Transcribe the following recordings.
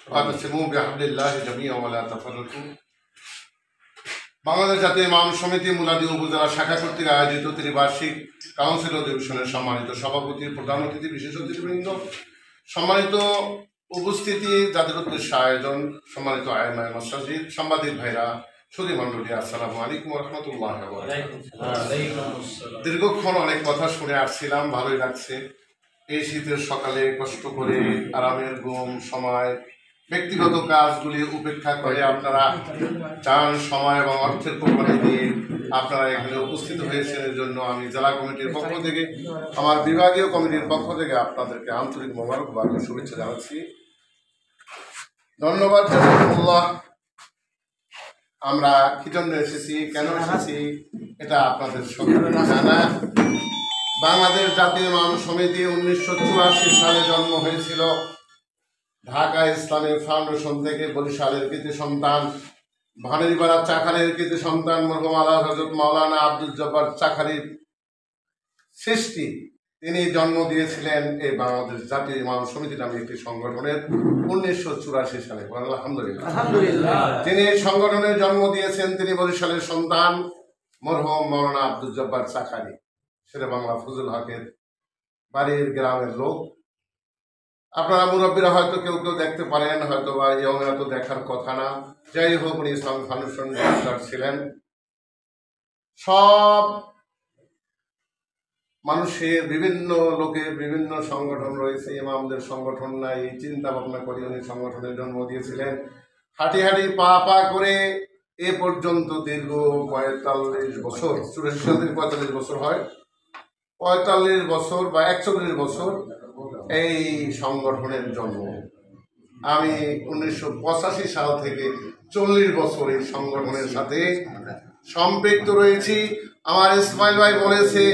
ওয়াতাসিমু বিহাবলিল্লাহি জামিআন ওয়া লা তাফাররাকু। বাংলাদেশ জাতীয় ইমাম সমিতি মুলাদি উপজেলা শাখা কর্তৃক আয়োজিত ত্রিবার্ষিক কাউন্সিল অধিবেশনের সম্মানিত সভাপতি, প্রধান অতিথি, বিশেষ অতিথিবৃন্দ, সম্মানিত উপস্থিতি, যাদের উদ্দেশ্যে আয়োজন, সম্মানিত আইমায়ে মাসাজিদ, সাংবাদিক ভাইরা, সুধী মণ্ডলী, আসসালামু আলাইকুম ওয়া রাহমাতুল্লাহি ওয়া বারাকাতুহু। দীর্ঘক্ষণ অনেক কথা শুনে আসছিলাম, ভালোই লাগছে। এই শীতের সকালে কষ্ট করে আরামের ঘুম, সময়, ব্যক্তিগত কাজগুলি উপেক্ষা করে আপনারা চান, সময় এবং অর্থের কোরবানি দিয়ে আপনারা এখানে উপস্থিত হয়েছেন। এর জন্য আমি জেলা কমিটির পক্ষ থেকে, আমার বিভাগীয় কমিটির পক্ষ থেকে আপনাদেরকে আন্তরিক মোবারকবাদ ও শুভেচ্ছা জানাচ্ছি। ধন্যবাদ জানাতুল্লাহ। আমরা কি জন্য এসেছি, কেন এসেছি, এটা আপনাদের সকলের জানা। বাংলাদেশ জাতীয় ইমাম সমিতি 1984 সালে জন্ম হয়েছিল ঢাকা ইসলামিক ফাউন্ডেশন থেকে। বরিশালের কৃতি সন্তান, ভানিরপাড়া চাখারের কৃতি সন্তান মরহুম আলা হযরত মাওলানা আব্দুল জব্বার চাখারির সৃষ্টি। তিনি জন্ম দিয়েছিলেন এই বাংলাদেশ জাতীয় ইমাম সমিতি নামে একটি সংগঠনের 1984 সালে। আলহামদুলিল্লাহ। যিনি এই সংগঠনের জন্ম দিয়েছেন তিনি বরিশালের সন্তান মরহুম মাওলানা আব্দুল জব্বার চাখারি, শেরে বাংলা ফজল হকের বাড়ির গ্রামের লোক। আপনারা মুরব্বীরা হয়তো কেউ কেউ দেখতে পারেন, হয়তো বা ইয়ংরা তো দেখার কথা না। যাই হোক, উনি ইসলাম ফাউন্ডেশন ডাক্তার ছিলেন। সব মানুষের, বিভিন্ন লোকের বিভিন্ন সংগঠন রয়েছে, ইমামদের সংগঠন নাই, চিন্তা ভাবনা করে উনি সংগঠনের জন্ম দিয়েছিলেন। হাঁটি হাঁটি পা পা করে এ পর্যন্ত দীর্ঘ 45 বছর, 84 সাল থেকে 45 বছর হয়, 45 বছর বা 41 বছর এই সংগঠনের জন্ম। আমি 1985 সাল থেকে 40 বছর এই সংগঠনের সাথে সম্পৃক্ত রয়েছি। আমার ইসমাইল ভাই বলেছে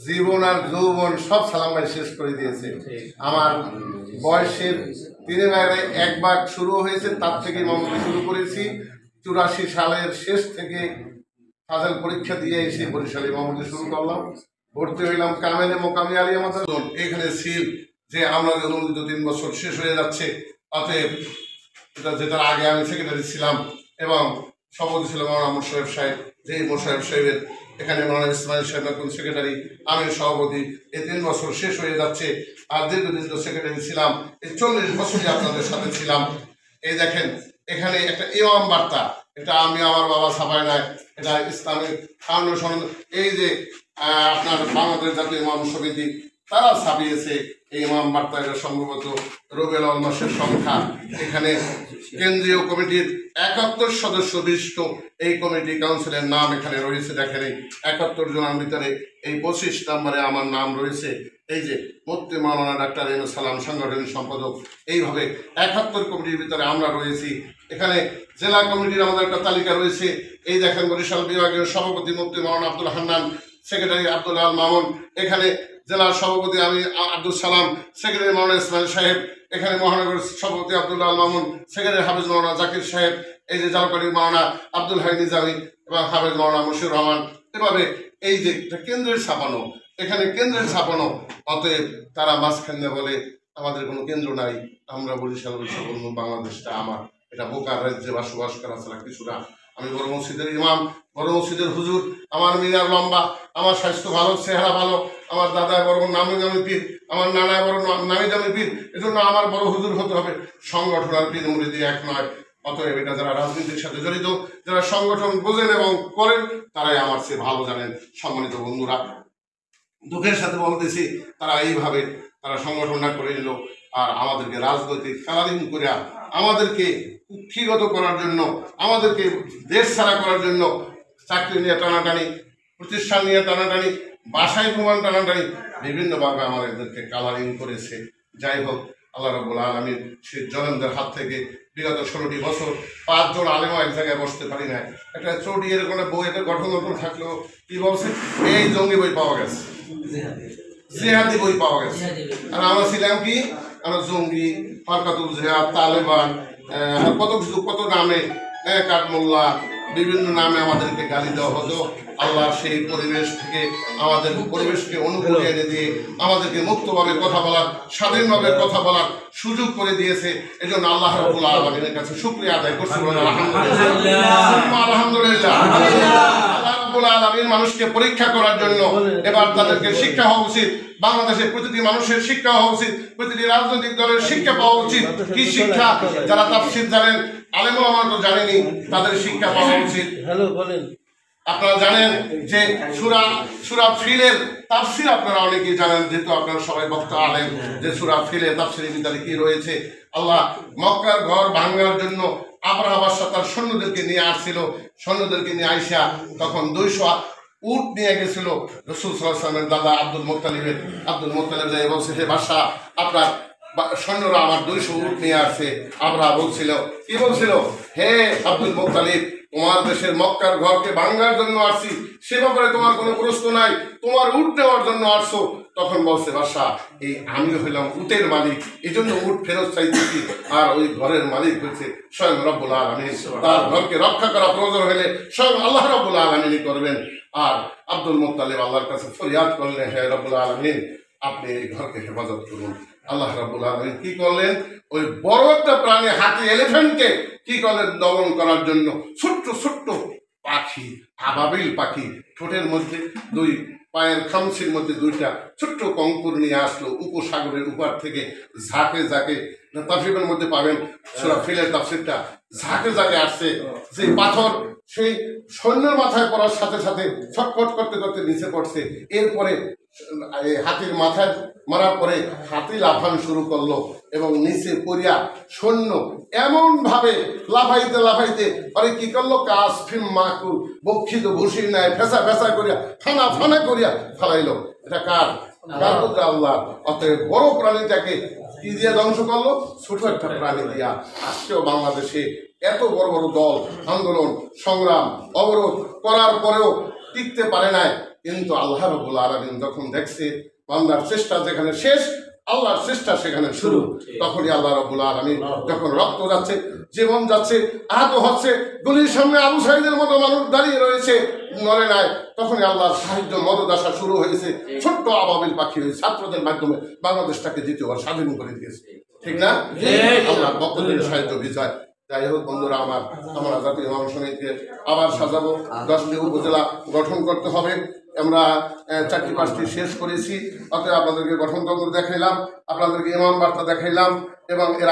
জীবন আর যৌবন সব সালাম ভাই শেষ করে দিয়েছে। আমার বয়সের 3 ভাগে 1 ভাগ শুরু হয়েছে, তার থেকে ইমামতি শুরু করেছি। 84 সালের শেষ থেকে ফাজল পরীক্ষা দিয়ে এসে বরিশালে ইমামতি শুরু করলাম। ভর্তি হইলাম কামেলে মোকামি আলিয়া মাদ্রাসা। এখানে ছিল যে আমরা অনুমোদিত 3 বছর শেষ হয়ে যাচ্ছে, অতএব যেটার আগে আমি সেক্রেটারি ছিলাম এবং সভাপতি ছিল মাওলানা মোশাররফ সাহেব। যে মোশাররফ সাহেবের এখানে মাওলানা ইসমাইল সাহেব এখন সেক্রেটারি, আমি সভাপতি। এই 3 বছর শেষ হয়ে যাচ্ছে। আর দীর্ঘদিন সেক্রেটারি ছিলাম, এই 40 বছরই আপনাদের সাথে ছিলাম। এই দেখেন এখানে একটা ইমাম বার্তা, এটা আমি আমার বাবা ছাপায় নাই, এটা ইসলামিক ফাউন্ডেশন, এই যে আপনার বাংলাদেশ জাতীয় ইমাম সমিতি তারা ছাপিয়েছে এই ইমাম বার্তা। এটা সম্ভবত রবিউল আউয়াল মাসের সংখ্যা। এখানে কেন্দ্রীয় কমিটির 71 সদস্য বিশিষ্ট এই কমিটি কাউন্সিলের নাম এখানে রয়েছে। দেখেন এই 71 জনের ভিতরে এই 25 নম্বরে আমার নাম রয়েছে। এই যে মুফতি মাওলানা ডাক্তার এম এ সালাম সাংগঠনিক সম্পাদক। এইভাবে 71 কমিটির ভিতরে আমরা রয়েছি। এখানে জেলা কমিটির আমাদের একটা তালিকা রয়েছে। এই দেখেন বরিশাল বিভাগীয় সভাপতি মুফতি মাওলানা আব্দুল হান্নান, সেক্রেটারি আব্দুল আল মামুন, এখানে জেলা সভাপতি আমি আব্দুল সালাম, সেক্রেটারি মাওলানা ইসমাইল সাহেব, এখানে মহানগর সভাপতি আব্দুল আল মামুন, সেক্রেটারি হাফিজ মাওলানা জাকির সাহেব, এই যে জালকাঠির মাওলানা আব্দুল হাই নিজামী এবং হাফিজ মাওলানা মুশিউর রহমান। এভাবে এই যে কেন্দ্রের ছাপানো, এখানে কেন্দ্রের ছাপানো। অতএব তারা মাঝখানে বলে আমাদের কোনো কেন্দ্র নাই, আমরা বরিশাল বাংলাদেশটা আমার, এটা বোকার রাজ্যে বসবাস করা ছাড়া কিছু না। আমি বড় মসজিদের ইমাম, বড় মসজিদের হুজুর, আমার মিনার লম্বা, আমার স্বাস্থ্য ভালো, চেহারা ভালো, আমার দাদা বড় নামি দামি পীর, আমার নানা বড় নামি দামি পীর, এজন্য আমার বড় হুজুর হতে হবে। সংগঠন আর পীর মুরিদি এক নয়। অতএব এটা যারা রাজনীতির সাথে জড়িত, যারা সংগঠন বোঝেন এবং করেন, তারাই আমার চেয়ে ভালো জানেন। সম্মানিত বন্ধুরা, দুঃখের সাথে বলতেছি তারা এইভাবে তারা সংগঠনটা করে নিল আর আমাদেরকে রাজনৈতিক কালারিং করে আমাদেরকে কুক্ষিগত করার জন্য, আমাদেরকে দেশ ছাড়া করার জন্য চাকরি নিয়ে টানাটানি, প্রতিষ্ঠান নিয়ে টানাটানি, বাসায় প্রমাণ টানাটানি, বিভিন্নভাবে আমাদেরকে কালারিং করেছে। যাই হোক, আল্লাহ রাব্বুল আলামিন সেই জনমদের হাত থেকে বিগত 16টি বছর 5 জন আলেমও এক জায়গায় বসতে পারি না। একটা চটি এরকম বই, এটা গঠন থাকলেও কি বলছে, এই জঙ্গি বই পাওয়া গেছে, জিহাদি বই পাওয়া গেছে। আর আমরা ছিলাম কি, আমরা জঙ্গি, হরকাতুল জিহাদ, তালেবান, কত কিছু, কত নামে, কাঠমোল্লা, বিভিন্ন নামে আমাদেরকে গালি দেওয়া হতো, আল্লাহ সেই পরিবেশ থেকে আমাদের পরিবেশকে অনুকূলে এনে দিয়ে আমাদেরকে মুক্তভাবে কথা বলার, স্বাধীনভাবে কথা বলার সুযোগ করে দিয়েছে। এজন্য আল্লাহ রাব্বুল আলামিনের কাছে শুকরিয়া আদায় করছি, আলহামদুলিল্লাহ। আল্লাহ রাব্বুল আলামিন মানুষকে পরীক্ষা করার জন্য এবার তাদেরকে শিক্ষা হওয়া উচিত। বাংলাদেশের প্রতিটি মানুষের শিক্ষা হওয়া উচিত, প্রতিটি রাজনৈতিক দলের শিক্ষা পাওয়া উচিত। কি শিক্ষা? যারা তাফসীর জানেন, আলেম ওলামা তো জানেনই, তাদের শিক্ষা পাওয়া উচিত। আপনারা জানেন যে সূরা ফিলের তাফসীর আপনারা অনেকেই জানেন, যেহেতু আপনারা সবাই বক্তা আলেম, যে সূরা ফিলে তাফসীরের ভিতরে কি রয়েছে। আল্লাহ মক্কার ঘর ভাঙার জন্য আবরাহা বাদশা তার সৈন্যদেরকে নিয়ে আসছিল। সৈন্যদেরকে নিয়ে আইসা তখন 200 উট নিয়ে গেছিল রাসূল সাল্লাল্লাহু আলাইহি ওয়াসাল্লামের দাদা আব্দুল মুত্তালিব যাই বলছে, হে বাদশা, আপনার সৈন্যরা আমার 200 উট নিয়ে আসছে। আবরাহা বলছিল, কি বলছিল? হে আব্দুল মুত্তালিব, তোমার দেশের মক্কার ঘরকে ভাঙার জন্য আসছি, সে ব্যাপারে তোমার কোনো প্রশ্ন নাই, তোমার উট নেওয়ার জন্য আসছো। তখন বলছে বাদশা, এই আমি হইলাম উটের মালিক, এই জন্য উট ফেরত চাইতেছি, আর ওই ঘরের মালিক হচ্ছে স্বয়ং রব্বুল আলামিন। তার ঘরকে রক্ষা করা প্রয়োজন হলে স্বয়ং আল্লাহ রব্বুল আলামিনই করবেন। আর আব্দুল মুত্তালিব আল্লাহর কাছে ফরিয়াদ করলেন, হে রব্বুল আলামিন, আপনি এই ঘরকে হেফাজত করুন। আল্লাহ রাব্বুল আলামিন কি করলেন? ওই বড় একটা প্রাণী, হাতি, এলিফ্যান্টকে কি করলেন? দমন করার জন্য ছোট্ট ছোট্ট পাখি, আবাবিল পাখি, ঠোঁটের মধ্যে 2 পায়ের খামচির মধ্যে 2টা ছোট্ট কঙ্কুর নিয়ে আসলো উপসাগরের উপর থেকে। ঝাঁকে ঝাঁকে তাফসীরের মধ্যে পাবেন, সূরা ফিলের তাফসীরটা, ঝাঁকে ঝাঁকে আসছে। সেই পাথর সেই সৈন্যের মাথায় পড়ার সাথে সাথে ছটফট করতে করতে নিচে পড়ছে। এরপরে হাতির মাথায় মারার পরে হাতি লাফানো শুরু করলো এবং নিচে পড়িয়া সৈন্য এমন ভাবে লাফাইতে লাফাইতে আরে কি করলো, কাজ ফিম মাকু বক্ষিত ঘুষির নাই ফেসা ফেসা করিয়া ফানা ফানা করিয়া ফালাইলো। এটা কার? আল্লাহ। অতএব বড় প্রাণীটাকে কি দিয়ে ধ্বংস করলো? ছোট একটা প্রাণী দিয়া। আজকেও বাংলাদেশে এত বড় বড় দল আন্দোলন সংগ্রাম অবরোধ করার পরেও টিকতে পারে নাই, কিন্তু আল্লাহ রাব্বুল আলামিন যখন দেখছে বান্দার চেষ্টা যেখানে শেষ, আল্লাহর চেষ্টা সেখানে শুরু, তখনই আল্লাহ রাব্বুল আলামিন যখন রক্ত যাচ্ছে, জীবন যাচ্ছে, আহত হচ্ছে, গুলির সামনে আবু সাঈদের মতো মানুষ দাঁড়িয়ে রয়েছে, নড়ে নাই, তখনই আল্লাহর সাহায্য মদদ আসা শুরু হয়েছে। ছোট্ট আবাবিল পাখি হয়ে ছাত্রদের মাধ্যমে বাংলাদেশটাকে দ্বিতীয়বার স্বাধীন করে দিয়েছে, ঠিক না? আল্লাহ বক্তব্যের সাহায্য বিজয়। যাই হোক বন্ধুরা আমার, আমরা জাতীয় ইমাম সমিতিকে আবার সাজাবো, 10টি উপজেলা গঠন করতে হবে। আমরা 4টি 5টি শেষ করেছি। অতএব আপনাদেরকে গঠনতন্ত্র দেখাইলাম, আপনাদেরকে ইমাম বার্তা দেখাইলাম, এবং এর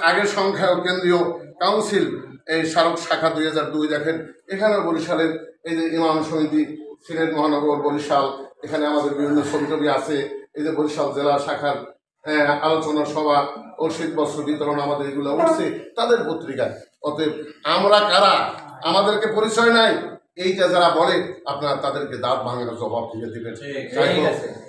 আগের সংখ্যায় কেন্দ্রীয় কাউন্সিল এই স্মারক শাখা 2002 দেখেন। এখানেও বরিশালের এই যে ইমাম সমিতি সিলেট মহানগর বরিশাল, এখানে আমাদের বিভিন্ন ছবি আছে। এই যে বরিশাল জেলা শাখার আলোচনা সভা ও শীত বস্ত্র বিতরণ, আমাদের এগুলো উঠছে তাদের পত্রিকায়। অতএব আমরা কারা, আমাদেরকে পরিচয় নাই, এইটা যারা বলে আপনারা তাদেরকে দাঁত ভাঙার জবাব দিয়ে দিবেন।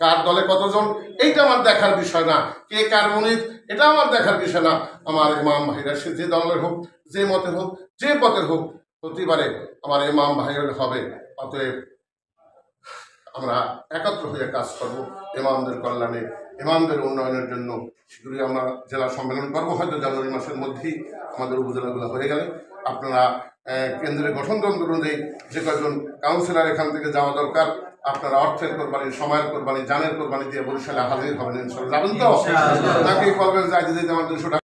কার দলে কতজন এইটা আমার দেখার বিষয় না, কে কার মুনিদ এটা আমার দেখার বিষয় না। আমার ইমাম ভাইরা সে যে দলের হোক, যে মতের হোক, যে পথের হোক, প্রতিবারে আমার ইমাম ভাইয়ের হবে। অতএব আমরা একত্র হয়ে কাজ করব ইমামদের কল্যাণে, ইমামদের উন্নয়নের জন্য। শীঘ্রই আমরা জেলা সম্মেলন করবো, হয়তো জানুয়ারি মাসের মধ্যেই আমাদের উপজেলাগুলো হয়ে গেলে আপনারা কেন্দ্রের গঠনতন্ত্র অনুযায়ী যে কয়েকজন কাউন্সিলর এখান থেকে যাওয়া দরকার, আপনারা অর্থের কোরবানি, সময়ের কোরবানি, জানের কোরবানি দিয়ে বরিশালে হাজির হবেন। ইনশাআল্লাহ যাবেন তো? নাকি করবেন যে আজ আমার 200 টাকা